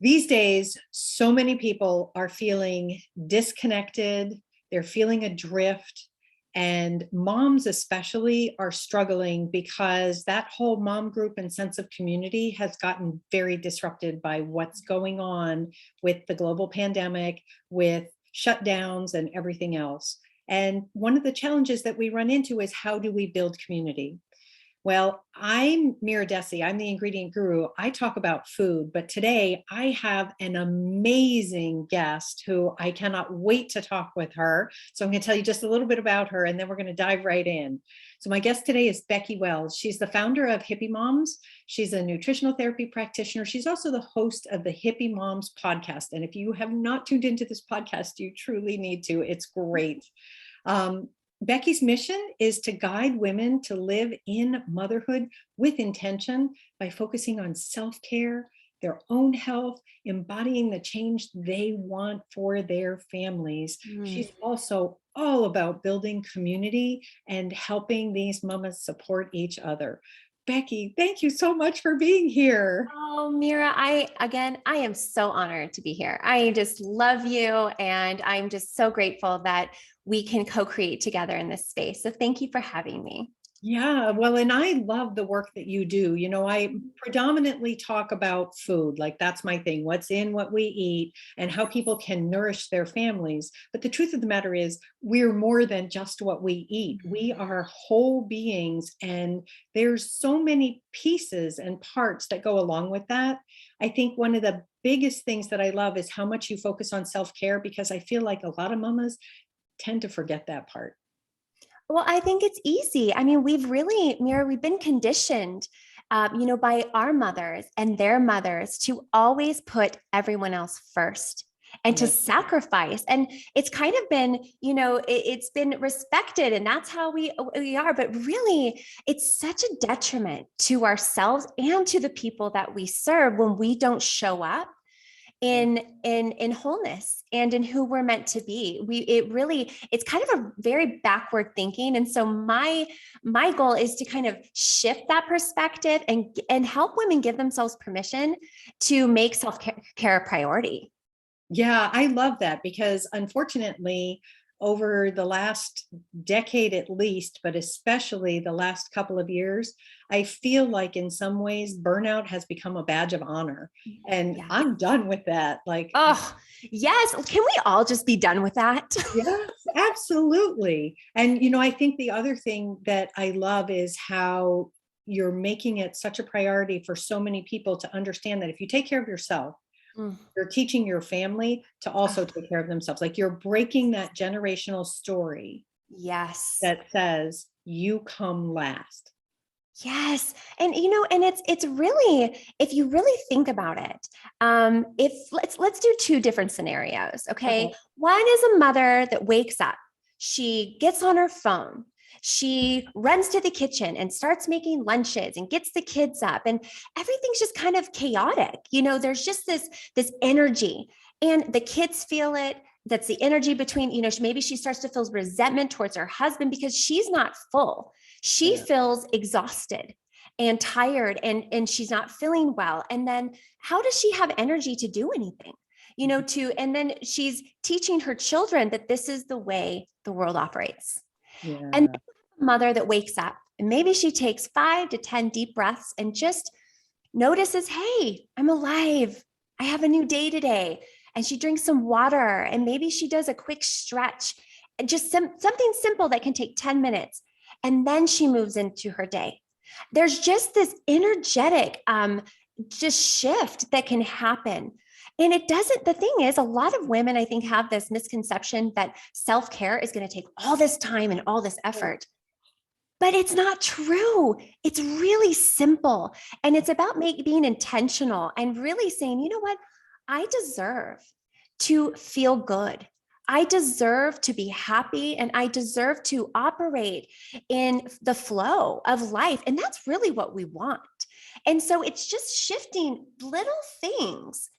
These days, so many people are feeling disconnected, they're feeling adrift, and moms especially are struggling because that whole mom group and sense of community has gotten very disrupted by what's going on with the global pandemic, with shutdowns and everything else. And one of the challenges that we run into is, how do we build community? Well, I'm Mira Desi. I'm the ingredient guru. I talk about food, but today I have an amazing guest who I cannot wait to talk with her. So I'm going to tell you just a little bit about her, and then we're going to dive right in. So my guest today is Becky Wells. She's the founder of Hippie Moms. She's a nutritional therapy practitioner. She's also the host of the Hippie Moms Podcast. And if you have not tuned into this podcast, you truly need to. It's great. Becky's mission is to guide women to live in motherhood with intention by focusing on self-care, their own health, embodying the change they want for their families. She's also all about building community and helping these mamas support each other. Becky, thank you so much for being here. Oh, Mira, I am so honored to be here. I just love you. And I'm just so grateful that we can co-create together in this space. So thank you for having me. Yeah, well, and I love the work that you do. You know, I predominantly talk about food, like that's my thing, what's in what we eat and how people can nourish their families. But the truth of the matter is, we're more than just what we eat. We are whole beings, and there's so many pieces and parts that go along with that. I think one of the biggest things that I love is how much you focus on self-care, because I feel like a lot of mamas tend to forget that part. Well, I think it's easy. I mean, Mira, we've been conditioned, by our mothers and their mothers to always put everyone else first and to sacrifice. And it's kind of been, it's been respected, and that's how we are. But really, it's such a detriment to ourselves and to the people that we serve when we don't show up in wholeness and in who we're meant to be. It's kind of a very backward thinking. And so my goal is to kind of shift that perspective and help women give themselves permission to make self-care a priority. Yeah, I love that, because unfortunately, over the last decade at least, but especially the last couple of years, I feel like in some ways burnout has become a badge of honor. And I'm done with that. Oh, yes. Can we all just be done with that? Yes, absolutely. And, I think the other thing that I love is how you're making it such a priority for so many people to understand that if you take care of yourself, you're teaching your family to also take care of themselves. Like, you're breaking that generational story. Yes. That says you come last. Yes. And, and it's really, if you really think about it, let's do two different scenarios. Okay. One is a mother that wakes up, she gets on her phone, she runs to the kitchen and starts making lunches and gets the kids up, and everything's just kind of chaotic. There's just this energy, and the kids feel it. That's the energy between, maybe she starts to feel resentment towards her husband because she's not full. She feels exhausted and tired, and she's not feeling well. And then how does she have energy to do anything? And then she's teaching her children that this is the way the world operates. Yeah. And a mother that wakes up, and maybe she takes 5 to 10 deep breaths and just notices, hey, I'm alive. I have a new day today. And she drinks some water, and maybe she does a quick stretch, and just something simple that can take 10 minutes. And then she moves into her day. There's just this energetic just shift that can happen. And the thing is, a lot of women, I think, have this misconception that self-care is going to take all this time and all this effort. But it's not true. It's really simple. And it's about being intentional and really saying, you know what? I deserve to feel good. I deserve to be happy, and I deserve to operate in the flow of life. And that's really what we want. And so it's just shifting little things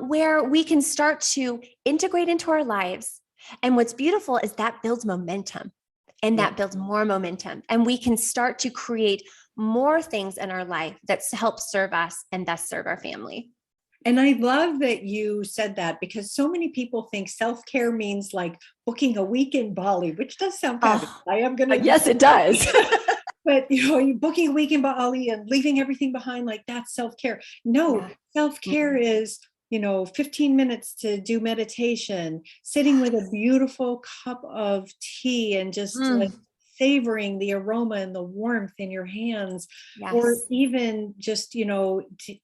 where we can start to integrate into our lives. And what's beautiful is that builds momentum, and that builds more momentum. And we can start to create more things in our life that help serve us and thus serve our family. And I love that you said that, because so many people think self-care means like booking a week in Bali, which does sound fabulous. Oh, I am going to do yes, it does. but you're booking a week in Bali and leaving everything behind, like that's self-care. No, Yeah. self-care is, 15 minutes to do meditation, sitting with a beautiful cup of tea and just like Mm, savoring the aroma and the warmth in your hands, or yes. even just,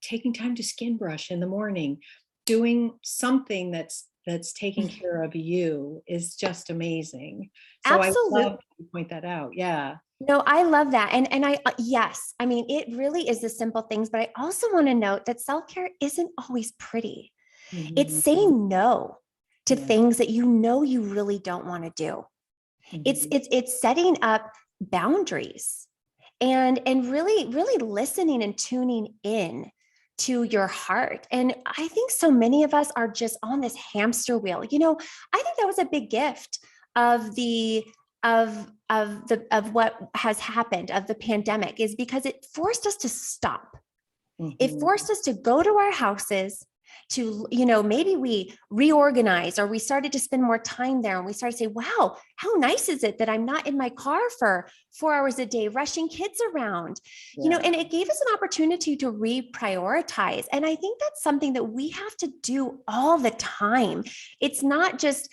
taking time to skin brush in the morning, doing something that's taking care of you is just amazing. So I love Absolutely. that you point that out. Yeah. No, I love that. And I, yes, I mean, it really is the simple things, but I also want to note that self-care isn't always pretty. It's Mhm. saying no to Yeah. things that you know you really don't want to do. Mhm. It's setting up boundaries and really listening and tuning in to your heart. And I think so many of us are just on this hamster wheel. I think that was a big gift of the of what has happened, of the pandemic, is because it forced us to stop. It Mhm. forced us to go to our houses, to, maybe we reorganized, or we started to spend more time there, and we started to say, wow, how nice is it that I'm not in my car for 4 hours a day rushing kids around. Yeah. And it gave us an opportunity to reprioritize. And I think that's something that we have to do all the time. It's not just,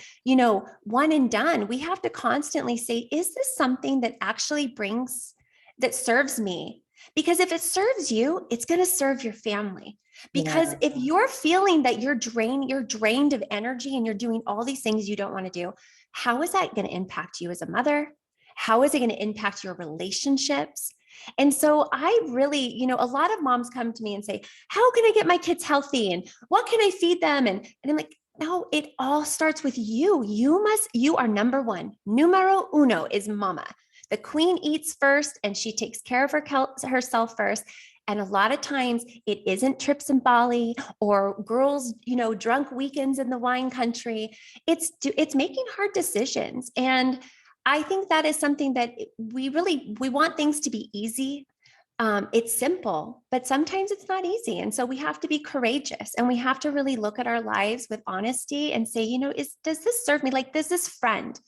one and done. We have to constantly say, is this something that actually that serves me? Because if it serves you, it's going to serve your family. Yeah. Because if you're feeling that you're drained of energy and you're doing all these things you don't want to do, how is that going to impact you as a mother? How is it going to impact your relationships? And so I really, a lot of moms come to me and say, how can I get my kids healthy? And what can I feed them? And I'm like, no, it all starts with you. You are number one. Numero uno is mama. The queen eats first and she takes care of herself first. And a lot of times it isn't trips in Bali or girls, drunk weekends in the wine country. It's making hard decisions. And I think that is something that we want things to be easy. It's simple, but sometimes it's not easy. And so we have to be courageous, and we have to really look at our lives with honesty and say, does this serve me? Like, does this friend,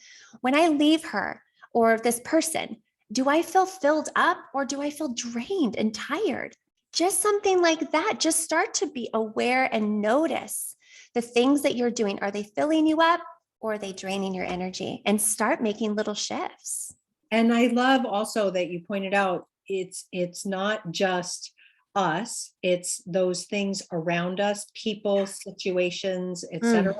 when I leave her, or this person, do I feel filled up, or do I feel drained and tired? Just something like that. Just start to be aware and notice the things that you're doing. Are they filling you up, or are they draining your energy? And start making little shifts. And I love also that you pointed out it's not just us, it's those things around us, people, situations, etc. Mm.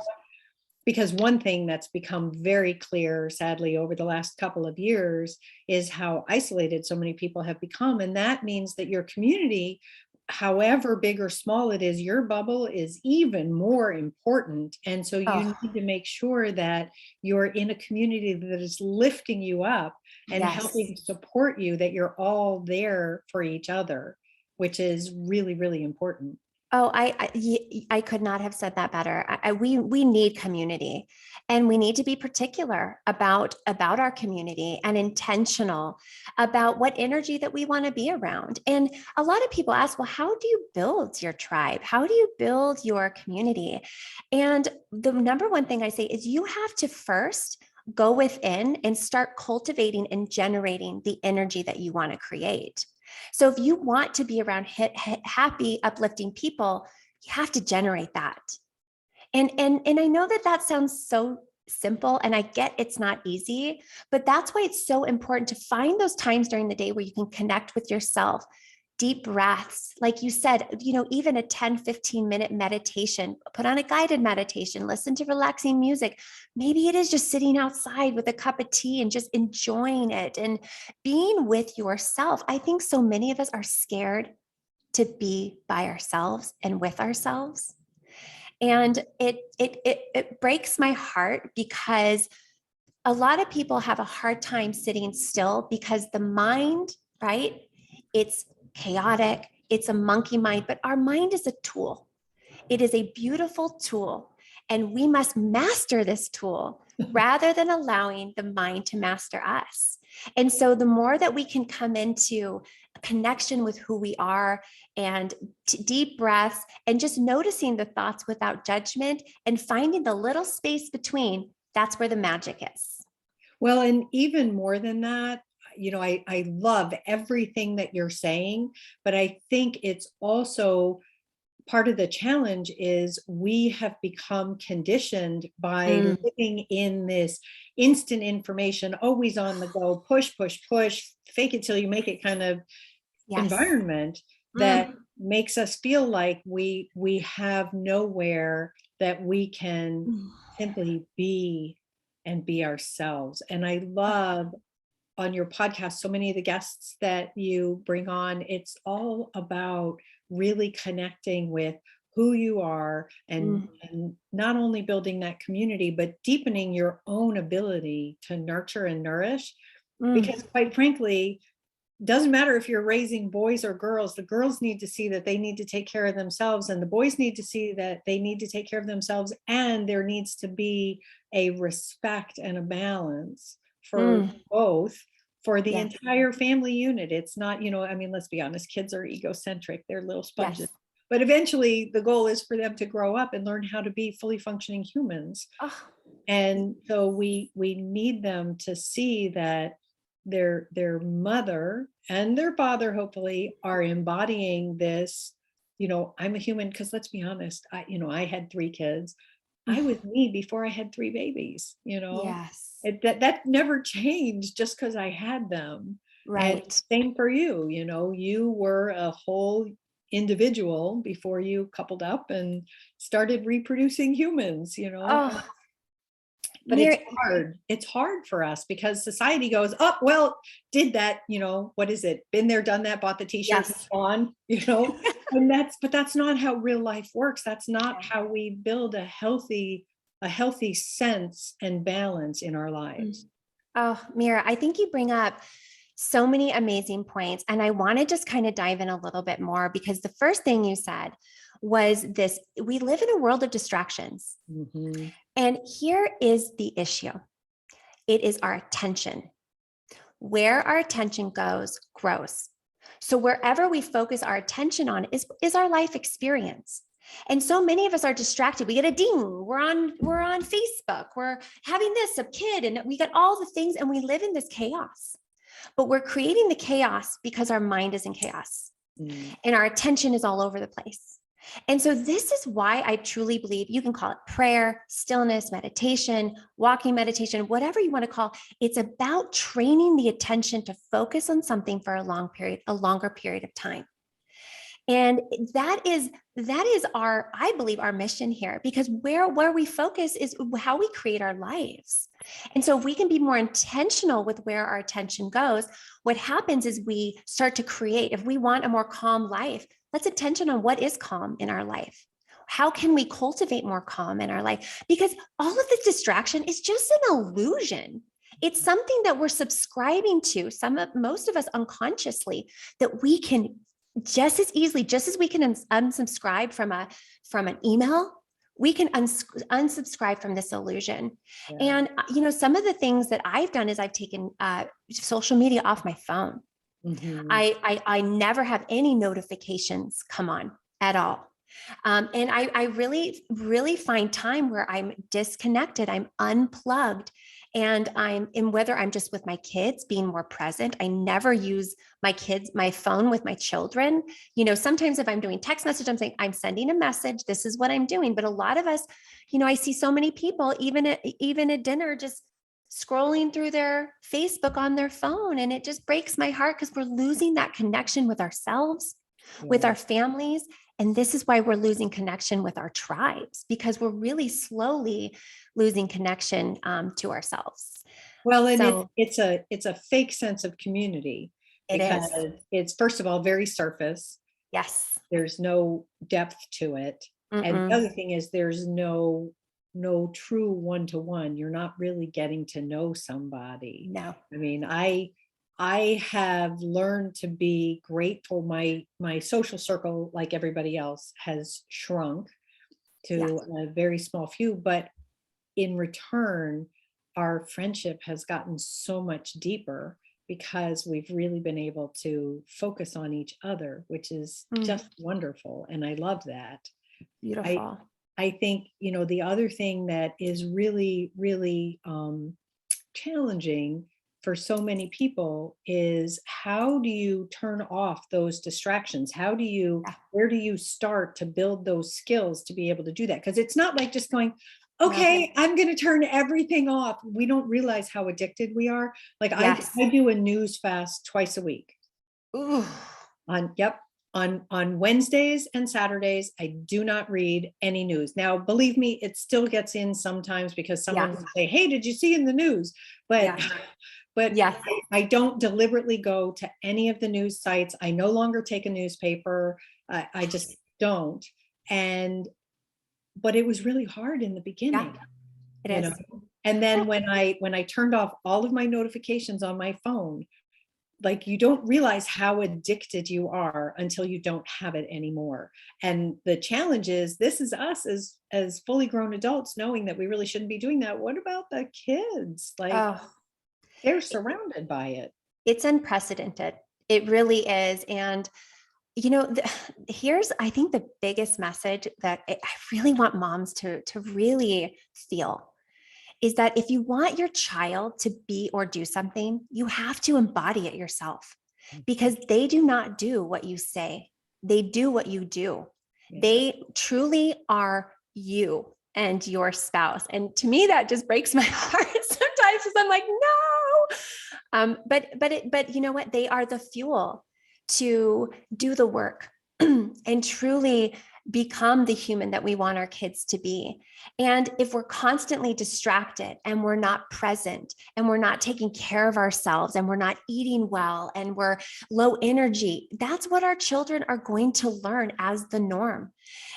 Because one thing that's become very clear, sadly, over the last couple of years is how isolated so many people have become. And that means that your community, however big or small it is, your bubble is even more important. And so you Oh, need to make sure that you're in a community that is lifting you up and yes. helping support you, that you're all there for each other, which is really, really important. Oh, I could not have said that better. We need community, and we need to be particular about our community and intentional about what energy that we want to be around. And a lot of people ask, well, how do you build your tribe? How do you build your community? And the number one thing I say is you have to first go within and start cultivating and generating the energy that you want to create. So if you want to be around happy, uplifting people, you have to generate that. And I know that that sounds so simple, and I get it's not easy, but that's why it's so important to find those times during the day where you can connect with yourself. Deep breaths, like you said, even a 10-15 minute meditation, put on a guided meditation, listen to relaxing music. Maybe it is just sitting outside with a cup of tea and just enjoying it and being with yourself. I think so many of us are scared to be by ourselves and with ourselves. And it breaks my heart because a lot of people have a hard time sitting still because the mind, right? It's chaotic, it's a monkey mind, but our mind is a tool. It is a beautiful tool, and we must master this tool rather than allowing the mind to master us. And so the more that we can come into connection with who we are, and deep breaths, and just noticing the thoughts without judgment and finding the little space between. That's where the magic is. Well, and even more than that, I love everything that you're saying, but I think it's also part of the challenge is we have become conditioned by living in this instant information, always on the go, push, push, push, fake it till you make it kind of environment that makes us feel like we have nowhere that we can simply be and be ourselves. And I love on your podcast, so many of the guests that you bring on, it's all about really connecting with who you are and not only building that community, but deepening your own ability to nurture and nourish. Because quite frankly, doesn't matter if you're raising boys or girls, the girls need to see that they need to take care of themselves, and the boys need to see that they need to take care of themselves, and there needs to be a respect and a balance for both, for the entire family unit. It's not, let's be honest, kids are egocentric, they're little sponges. But eventually the goal is for them to grow up and learn how to be fully functioning humans. And so we need them to see that their mother and their father hopefully are embodying this, I'm a human, because let's be honest, I had 3 kids. I was me before I had 3 babies, Yes. That never changed just because I had them. Right. And same for you, you were a whole individual before you coupled up and started reproducing humans, But it's hard for us because society goes, oh, well, did that, what is it? Been there, done that, bought the t-shirt, on, and that's not how real life works. That's not how we build a healthy sense and balance in our lives. Oh, Mira, I think you bring up so many amazing points. And I want to just kind of dive in a little bit more, because the first thing you said was this: we live in a world of distractions. And here is the issue. It is our attention. Where our attention goes, grows. So wherever we focus our attention on is our life experience. And so many of us are distracted. We get a ding. We're on Facebook. We're having this, a kid, and we get all the things, and we live in this chaos. But we're creating the chaos because our mind is in chaos and our attention is all over the place. And so this is why I truly believe, you can call it prayer, stillness, meditation, walking meditation, whatever you want to call. It's about training the attention to focus on something for a longer period of time. And that is our, I believe, our mission here, because where we focus is how we create our lives. And so if we can be more intentional with where our attention goes, what happens is we start to create. If we want a more calm life, let's attention on what is calm in our life. How can we cultivate more calm in our life? Because all of this distraction is just an illusion. It's something that we're subscribing to, most of us unconsciously, that we can just as easily, just as we can unsubscribe from an email, we can unsubscribe from this illusion. And some of the things that I've done is I've taken social media off my phone. I never have any notifications come on at all. And I really, really find time where I'm disconnected, I'm unplugged, and whether I'm just with my kids, being more present. I never use my phone with my children. Sometimes if I'm doing text message, I'm saying, I'm sending a message, this is what I'm doing. But a lot of us, I see so many people, even at dinner, just scrolling through their Facebook on their phone. And it just breaks my heart, because we're losing that connection with ourselves, with our families. And this is why we're losing connection with our tribes, because we're really slowly losing connection to ourselves. Well, and it's a fake sense of community, because it's, first of all, very surface. Yes. There's no depth to it. And the other thing is there's no true one-to-one. You're not really getting to know somebody. No. I mean, I have learned to be grateful. My social circle, like everybody else, has shrunk to a very small few, but in return, our friendship has gotten so much deeper because we've really been able to focus on each other, which is just wonderful. And I love that. Beautiful. I think, the other thing that is really, really challenging for so many people is, how do you turn off those distractions? Where do you start to build those skills to be able to do that? Because it's not like just going, okay, I'm going to turn everything off. We don't realize how addicted we are. Like I do a news fast twice a week. Ooh. On Wednesdays and Saturdays, I do not read any news. Now, believe me, it still gets in sometimes because someone will say, hey, did you see in the news? But I don't deliberately go to any of the news sites. I no longer take a newspaper. I just don't. But it was really hard in the beginning. It is. And then when I turned off all of my notifications on my phone, like, you don't realize how addicted you are until you don't have it anymore. And the challenge is, this is us as fully grown adults knowing that we really shouldn't be doing that. What about the kids? Like, they're surrounded by it. It's unprecedented. It really is. And, here's, I think, the biggest message that I really want moms to really feel is that if you want your child to be or do something, you have to embody it yourself, because they do not do what you say. They do what you do. Yeah. They truly are you and your spouse. And to me, that just breaks my heart sometimes, because I'm like, no. But you know what? They are the fuel to do the work and truly become the human that we want our kids to be. And if we're constantly distracted and we're not present and we're not taking care of ourselves and we're not eating well and we're low energy, that's what our children are going to learn as the norm.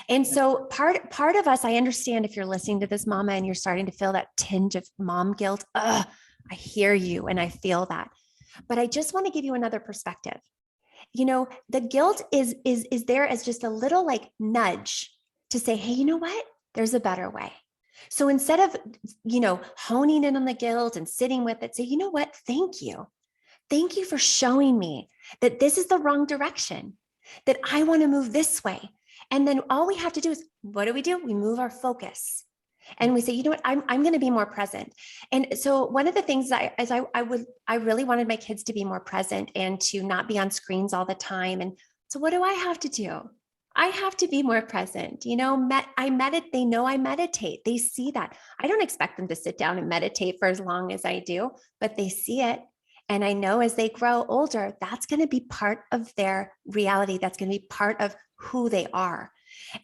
And so part of us, I understand if you're listening to this, mama, and you're starting to feel that tinge of mom guilt. I hear you and I feel that. But I just want to give you another perspective. The guilt is there as just a little like nudge to say, hey, you know what? There's a better way. So instead of, honing in on the guilt and sitting with it, say, you know what? Thank you. Thank you for showing me that this is the wrong direction, that I want to move this way. And then all we have to do is, what do? We move our focus. And we say, you know what, I'm going to be more present. And so one of the things that I really wanted my kids to be more present and to not be on screens all the time. And so what do I have to do? I have to be more present. They know I meditate. They see that. I don't expect them to sit down and meditate for as long as I do, but they see it. And I know as they grow older, that's going to be part of their reality. That's going to be part of who they are.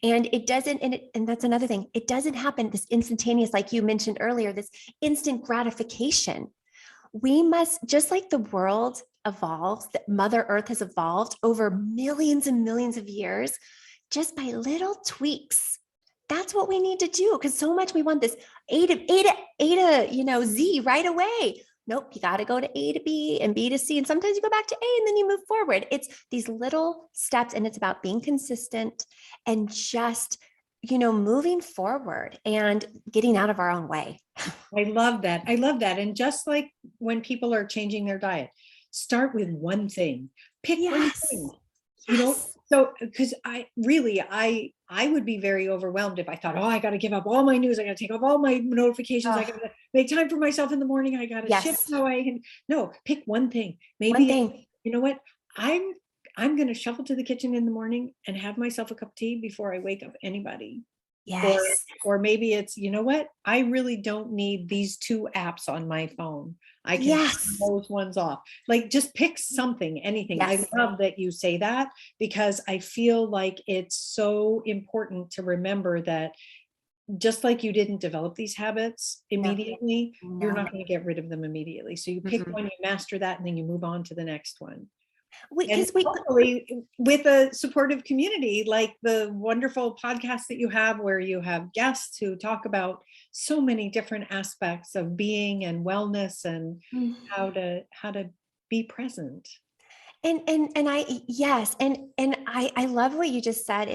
And it doesn't, and that's another thing. It doesn't happen this instantaneous, like you mentioned earlier, this instant gratification. We must, just like the world evolves, that Mother Earth has evolved over millions and millions of years, just by little tweaks. That's what we need to do, because so much we want this A to Z right away. Nope, you got to go to A to B and B to C. And sometimes you go back to A and then you move forward. It's these little steps, and it's about being consistent and just, moving forward and getting out of our own way. I love that. And just like when people are changing their diet, start with one thing. Pick one thing. So, because I would be very overwhelmed if I thought, I got to give up all my news. I got to take off all my notifications. I got to make time for myself in the morning. I got to shift how I can. No, pick one thing. Maybe, you know what? I'm going to shuffle to the kitchen in the morning and have myself a cup of tea before I wake up anybody. Yes. Or maybe it's, you know what? I really don't need these 2 apps on my phone. I can turn those ones off. Like, just pick something, anything. Yes. I love that you say that, because I feel like it's so important to remember that just like you didn't develop these habits immediately, you're not going to get rid of them immediately. So you pick one, you master that, and then you move on to the next one. Hopefully with a supportive community, like the wonderful podcast that you have, where you have guests who talk about so many different aspects of being and wellness and how to be present. And I love what you just said.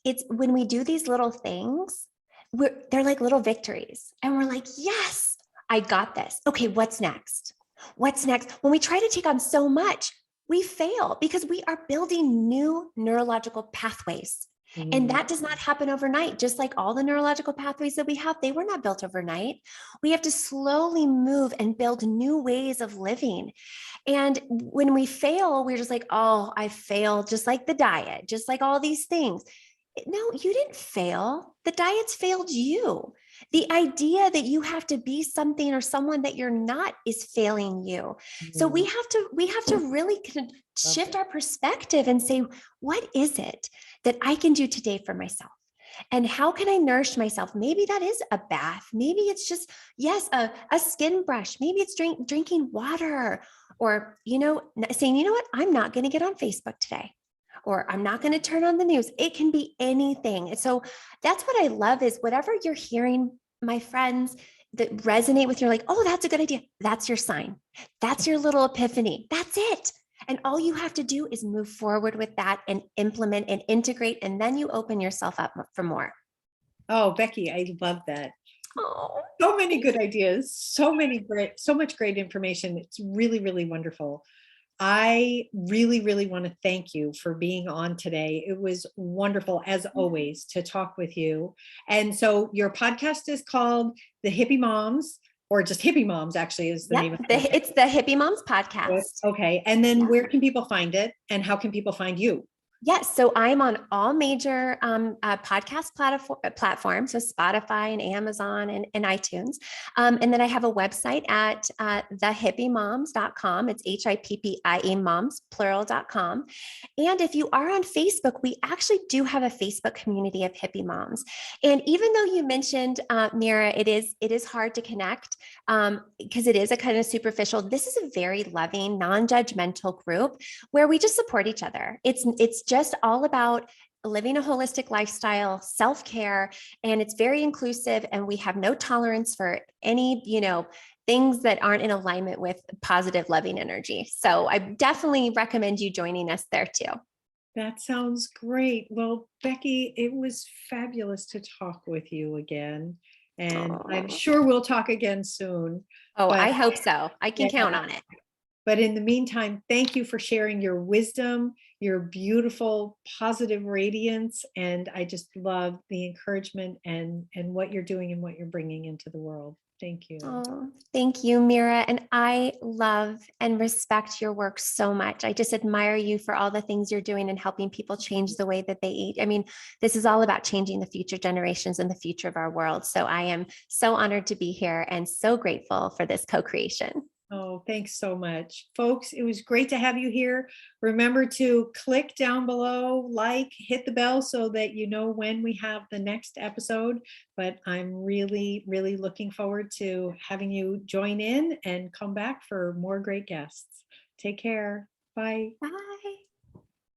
It's when we do these little things, they're like little victories, and we're like, yes, I got this. Okay, what's next? What's next? When we try to take on so much, we fail because we are building new neurological pathways. And that does not happen overnight. Just like all the neurological pathways that we have, they were not built overnight. We have to slowly move and build new ways of living. And when we fail, we're just like, oh, I failed, just like the diet, just like all these things. No, you didn't fail. The diet's failed you. The idea that you have to be something or someone that you're not is failing you. So we have to really shift our perspective and say, what is it that I can do today for myself? And how can I nourish myself? Maybe that is a bath. Maybe it's just, yes, a skin brush. Maybe it's drinking water, or, saying, you know what, I'm not going to get on Facebook today, or I'm not going to turn on the news. It can be anything. And so that's what I love is whatever you're hearing, my friends, that resonate with you, like, oh, that's a good idea. That's your sign. That's your little epiphany. That's it. And all you have to do is move forward with that and implement and integrate. And then you open yourself up for more. Oh, Becky, I love that. Oh, So many good ideas, so much great information. It's really, really wonderful. I really, really want to thank you for being on today. It was wonderful, as always, to talk with you. And so your podcast is called The Hippie Moms, or just Hippie Moms, actually, is the name of it. It's the Hippie Moms Podcast. Okay. And then where can people find it? And how can people find you? Yes, so I'm on all major podcast platforms, so Spotify and Amazon and iTunes. And then I have a website at thehippiemoms.com. It's HIPPIE moms, plural.com. And if you are on Facebook, we actually do have a Facebook community of Hippie Moms. And even though you mentioned, Mira, it is hard to connect because it is a kind of superficial. This is a very loving, non-judgmental group where we just support each other. It's just all about living a holistic lifestyle, self-care, and it's very inclusive, and we have no tolerance for any, things that aren't in alignment with positive, loving energy. So I definitely recommend you joining us there too. That sounds great. Well, Becky, it was fabulous to talk with you again. And I'm sure we'll talk again soon. Oh, I hope so. I can count on it. But in the meantime, thank you for sharing your wisdom, your beautiful, positive radiance. And I just love the encouragement and what you're doing and what you're bringing into the world. Thank you. Oh, thank you, Mira. And I love and respect your work so much. I just admire you for all the things you're doing and helping people change the way that they eat. I mean, this is all about changing the future generations and the future of our world. So I am so honored to be here and so grateful for this co-creation. Oh, thanks so much. Folks, it was great to have you here. Remember to click down below, hit the bell so that you know when we have the next episode. But I'm really, really looking forward to having you join in and come back for more great guests. Take care. Bye. Bye.